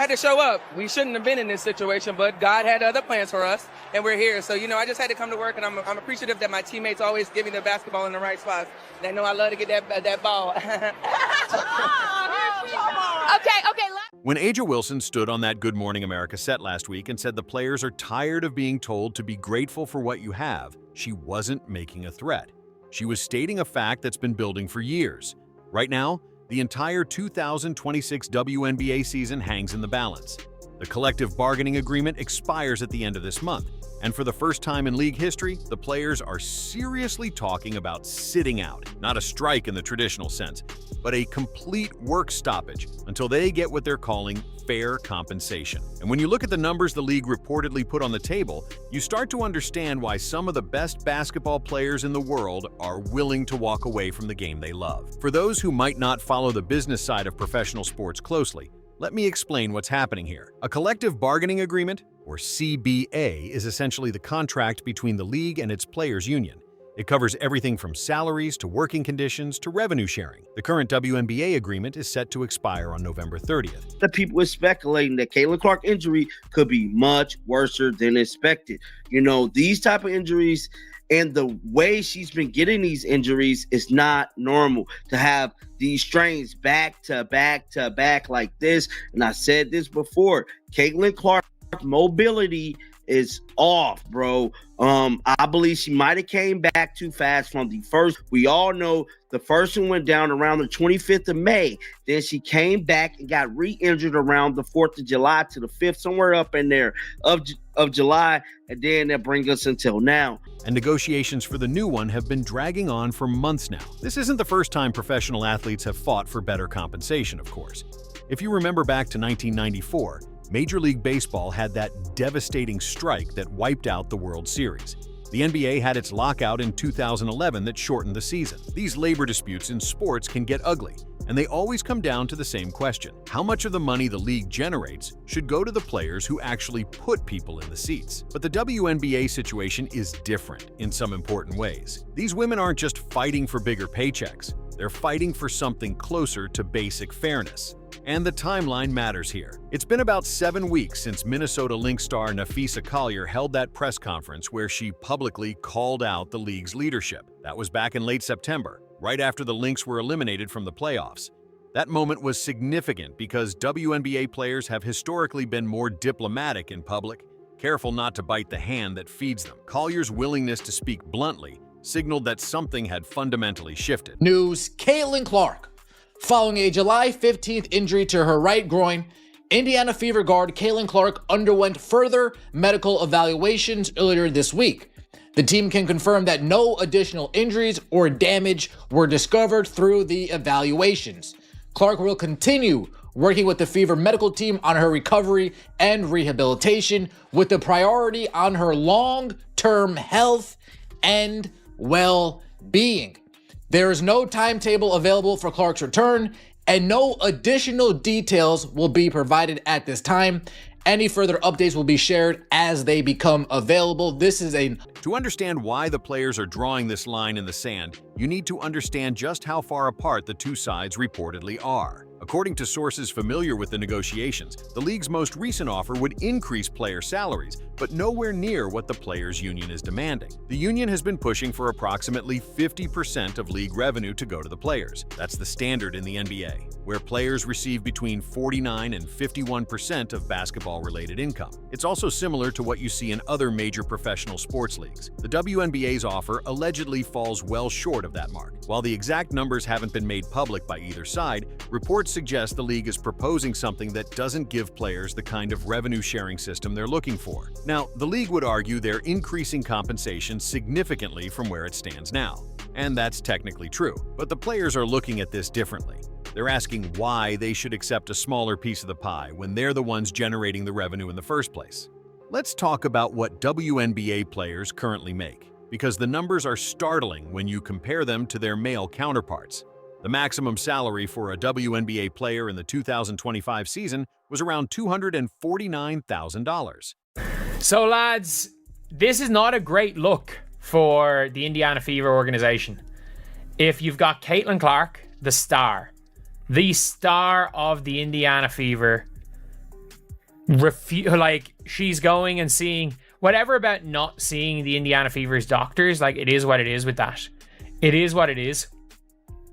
had to show up. We shouldn't have been in this situation, but God had other plans for us, and we're here. So, I just had to come to work, and I'm appreciative that my teammates always give me the basketball in the right spots. They know I love to get that ball. Okay. When Aja Wilson stood on that Good Morning America set last week and said the players are tired of being told to be grateful for what you have, she wasn't making a threat. She was stating a fact that's been building for years. Right now, the entire 2026 WNBA season hangs in the balance. The collective bargaining agreement expires at the end of this month, and for the first time in league history, the players are seriously talking about sitting out, not a strike in the traditional sense, but a complete work stoppage until they get what they're calling fair compensation. And when you look at the numbers the league reportedly put on the table, you start to understand why some of the best basketball players in the world are willing to walk away from the game they love. For those who might not follow the business side of professional sports closely, let me explain what's happening here. A collective bargaining agreement, or CBA, is essentially the contract between the league and its players' union. It covers everything from salaries to working conditions to revenue sharing. The current WNBA agreement is set to expire on November 30th. The people are speculating that Caitlyn Clark injury could be much worse than expected. These type of injuries and the way she's been getting these injuries is not normal. To have these strains back to back to back like this, and I said this before, Caitlyn Clark mobility is off, bro. I believe she might have came back too fast from the first. We all know the first one went down around the 25th of May. Then she came back and got re-injured around the 4th of July to the 5th, somewhere up in there of July. And then that brings us until now. And negotiations for the new one have been dragging on for months now. This isn't the first time professional athletes have fought for better compensation, of course. If you remember back to 1994, Major League Baseball had that devastating strike that wiped out the World Series. The NBA had its lockout in 2011 that shortened the season. These labor disputes in sports can get ugly, and they always come down to the same question. How much of the money the league generates should go to the players who actually put people in the seats? But the WNBA situation is different in some important ways. These women aren't just fighting for bigger paychecks. They're fighting for something closer to basic fairness. And the timeline matters here. It's been about 7 weeks since Minnesota Lynx star Napheesa Collier held that press conference where she publicly called out the league's leadership. That was back in late September, right after the Lynx were eliminated from the playoffs. That moment was significant because WNBA players have historically been more diplomatic in public, careful not to bite the hand that feeds them. Collier's willingness to speak bluntly signaled that something had fundamentally shifted. News: Caitlyn Clark. Following a July 15th injury to her right groin, Indiana Fever guard Caitlyn Clark underwent further medical evaluations earlier this week. The team can confirm that no additional injuries or damage were discovered through the evaluations. Clark will continue working with the Fever medical team on her recovery and rehabilitation, with the priority on her long-term health and well-being. There is no timetable available for Clark's return, and no additional details will be provided at this time. Any further updates will be shared as they become available. To understand why the players are drawing this line in the sand, you need to understand just how far apart the two sides reportedly are. According to sources familiar with the negotiations, the league's most recent offer would increase player salaries, but nowhere near what the players' union is demanding. The union has been pushing for approximately 50% of league revenue to go to the players. That's the standard in the NBA, where players receive between 49 and 51% of basketball-related income. It's also similar to what you see in other major professional sports leagues. The WNBA's offer allegedly falls well short of that mark. While the exact numbers haven't been made public by either side, reports suggest the league is proposing something that doesn't give players the kind of revenue-sharing system they're looking for. Now, the league would argue they're increasing compensation significantly from where it stands now. And that's technically true. But the players are looking at this differently. They're asking why they should accept a smaller piece of the pie when they're the ones generating the revenue in the first place. Let's talk about what WNBA players currently make, because the numbers are startling when you compare them to their male counterparts. The maximum salary for a WNBA player in the 2025 season was around $249,000. So, lads, this is not a great look for the Indiana Fever organization. If you've got Caitlyn Clark, the star of the Indiana Fever, like she's going and seeing whatever about not seeing the Indiana Fever's doctors. Like, it is what it is with that. It is what it is.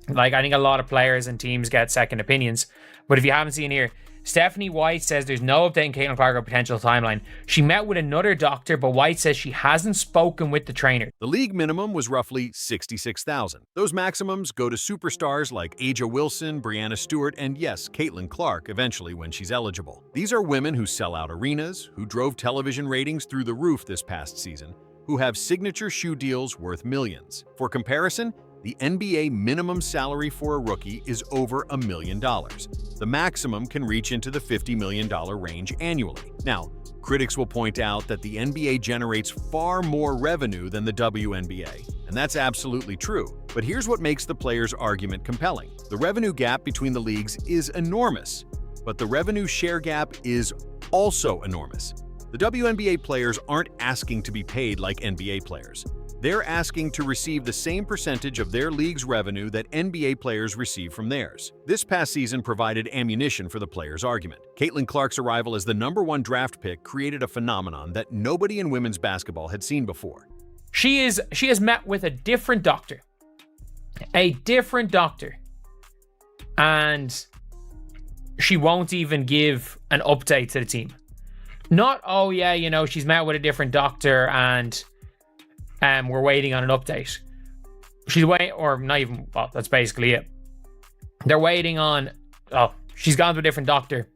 Like, I think a lot of players and teams get second opinions. But if you haven't seen here, Stephanie White says there's no update on Caitlyn Clark or potential timeline. She met with another doctor, but White says she hasn't spoken with the trainer. The league minimum was roughly $66,000. Those maximums go to superstars like A'ja Wilson, Brianna Stewart, and yes, Caitlyn Clark eventually when she's eligible. These are women who sell out arenas, who drove television ratings through the roof this past season, who have signature shoe deals worth millions. For comparison, the NBA minimum salary for a rookie is over $1 million. The maximum can reach into the $50 million range annually. Now, critics will point out that the NBA generates far more revenue than the WNBA, and that's absolutely true. But here's what makes the players' argument compelling. The revenue gap between the leagues is enormous, but the revenue share gap is also enormous. The WNBA players aren't asking to be paid like NBA players. They're asking to receive the same percentage of their league's revenue that NBA players receive from theirs. This past season provided ammunition for the players' argument. Caitlyn Clark's arrival as the #1 draft pick created a phenomenon that nobody in women's basketball had seen before. She has met with a different doctor. And she won't even give an update to the team. Not, oh yeah, you know, she's met with a different doctor and we're waiting on an update. She's waiting, or not even, well, that's basically it. They're waiting on, oh, she's gone to a different doctor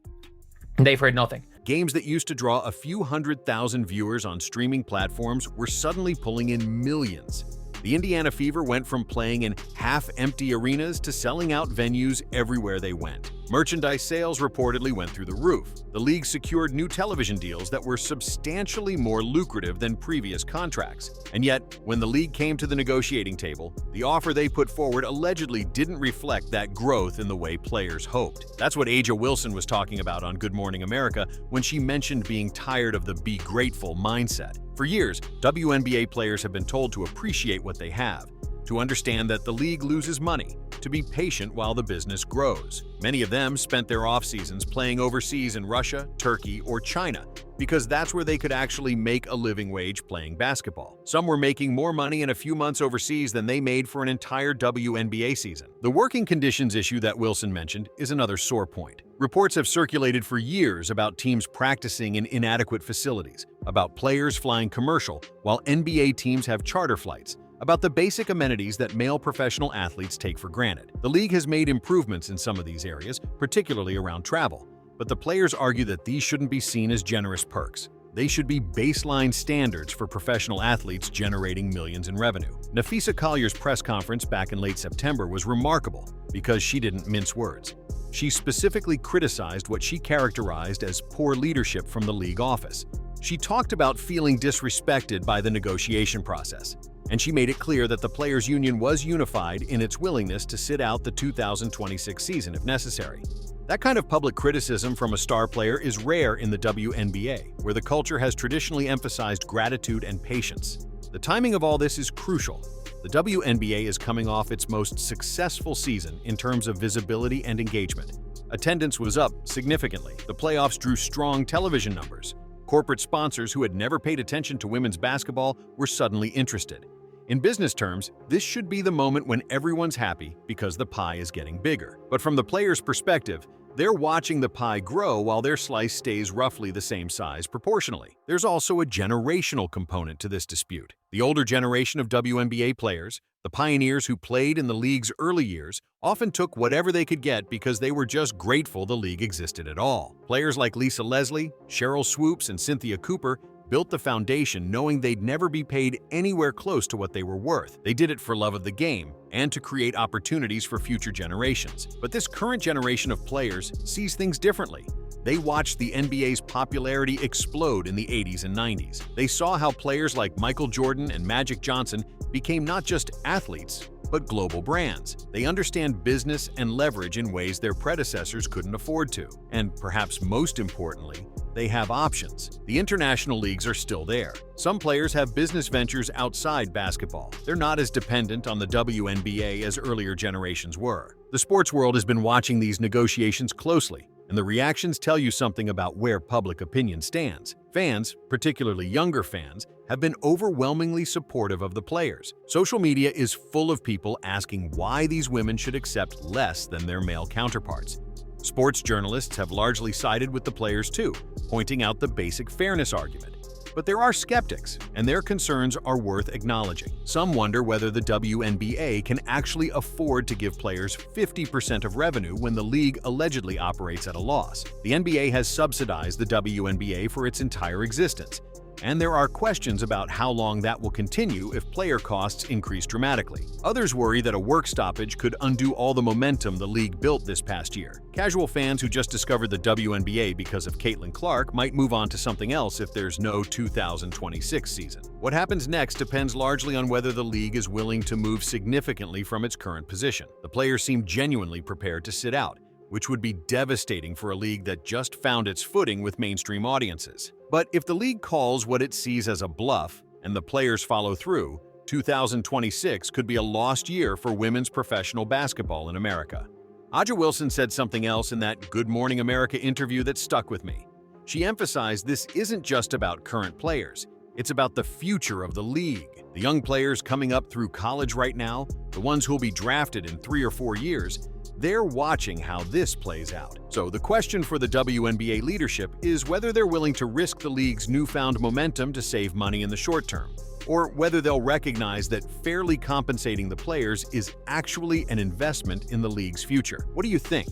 and they've heard nothing. Games that used to draw a few 100,000 viewers on streaming platforms were suddenly pulling in millions. The Indiana Fever went from playing in half-empty arenas to selling out venues everywhere they went. Merchandise sales reportedly went through the roof. The league secured new television deals that were substantially more lucrative than previous contracts. And yet, when the league came to the negotiating table, the offer they put forward allegedly didn't reflect that growth in the way players hoped. That's what A'ja Wilson was talking about on Good Morning America when she mentioned being tired of the be grateful mindset. For years, WNBA players have been told to appreciate what they have, to understand that the league loses money, to be patient while the business grows. Many of them spent their off-seasons playing overseas in Russia, Turkey, or China, because that's where they could actually make a living wage playing basketball. Some were making more money in a few months overseas than they made for an entire WNBA season. The working conditions issue that Wilson mentioned is another sore point. Reports have circulated for years about teams practicing in inadequate facilities, about players flying commercial while NBA teams have charter flights, about the basic amenities that male professional athletes take for granted. The league has made improvements in some of these areas, particularly around travel, but the players argue that these shouldn't be seen as generous perks. They should be baseline standards for professional athletes generating millions in revenue. Napheesa Collier's press conference back in late September was remarkable because she didn't mince words. She specifically criticized what she characterized as poor leadership from the league office. She talked about feeling disrespected by the negotiation process, and she made it clear that the Players' Union was unified in its willingness to sit out the 2026 season if necessary. That kind of public criticism from a star player is rare in the WNBA, where the culture has traditionally emphasized gratitude and patience. The timing of all this is crucial. The WNBA is coming off its most successful season in terms of visibility and engagement. Attendance was up significantly. The playoffs drew strong television numbers. Corporate sponsors who had never paid attention to women's basketball were suddenly interested. In business terms, this should be the moment when everyone's happy because the pie is getting bigger. But from the players' perspective, they're watching the pie grow while their slice stays roughly the same size proportionally. There's also a generational component to this dispute. The older generation of WNBA players, the pioneers who played in the league's early years, often took whatever they could get because they were just grateful the league existed at all. Players like Lisa Leslie, Cheryl Swoops, and Cynthia Cooper built the foundation knowing they'd never be paid anywhere close to what they were worth. They did it for love of the game and to create opportunities for future generations. But this current generation of players sees things differently. They watched the NBA's popularity explode in the 80s and 90s. They saw how players like Michael Jordan and Magic Johnson became not just athletes, but global brands. They understand business and leverage in ways their predecessors couldn't afford to. And perhaps most importantly, they have options. The international leagues are still there. Some players have business ventures outside basketball. They're not as dependent on the WNBA as earlier generations were. The sports world has been watching these negotiations closely, and the reactions tell you something about where public opinion stands. Fans, particularly younger fans, have been overwhelmingly supportive of the players. Social media is full of people asking why these women should accept less than their male counterparts. Sports journalists have largely sided with the players too, pointing out the basic fairness argument. But there are skeptics, and their concerns are worth acknowledging. Some wonder whether the WNBA can actually afford to give players 50% of revenue when the league allegedly operates at a loss. The NBA has subsidized the WNBA for its entire existence, and there are questions about how long that will continue if player costs increase dramatically. Others worry that a work stoppage could undo all the momentum the league built this past year. Casual fans who just discovered the WNBA because of Caitlyn Clark might move on to something else if there's no 2026 season. What happens next depends largely on whether the league is willing to move significantly from its current position. The players seem genuinely prepared to sit out, which would be devastating for a league that just found its footing with mainstream audiences. But if the league calls what it sees as a bluff and the players follow through, 2026 could be a lost year for women's professional basketball in America. Aja Wilson said something else in that Good Morning America interview that stuck with me. She emphasized this isn't just about current players, it's about the future of the league. The young players coming up through college right now, the ones who'll be drafted in 3 or 4 years, they're watching how this plays out. So the question for the WNBA leadership is whether they're willing to risk the league's newfound momentum to save money in the short term, or whether they'll recognize that fairly compensating the players is actually an investment in the league's future. What do you think?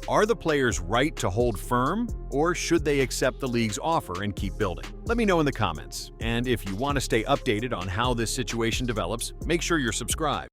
Are the players right to hold firm, or should they accept the league's offer and keep building? Let me know in the comments. And if you want to stay updated on how this situation develops, make sure you're subscribed.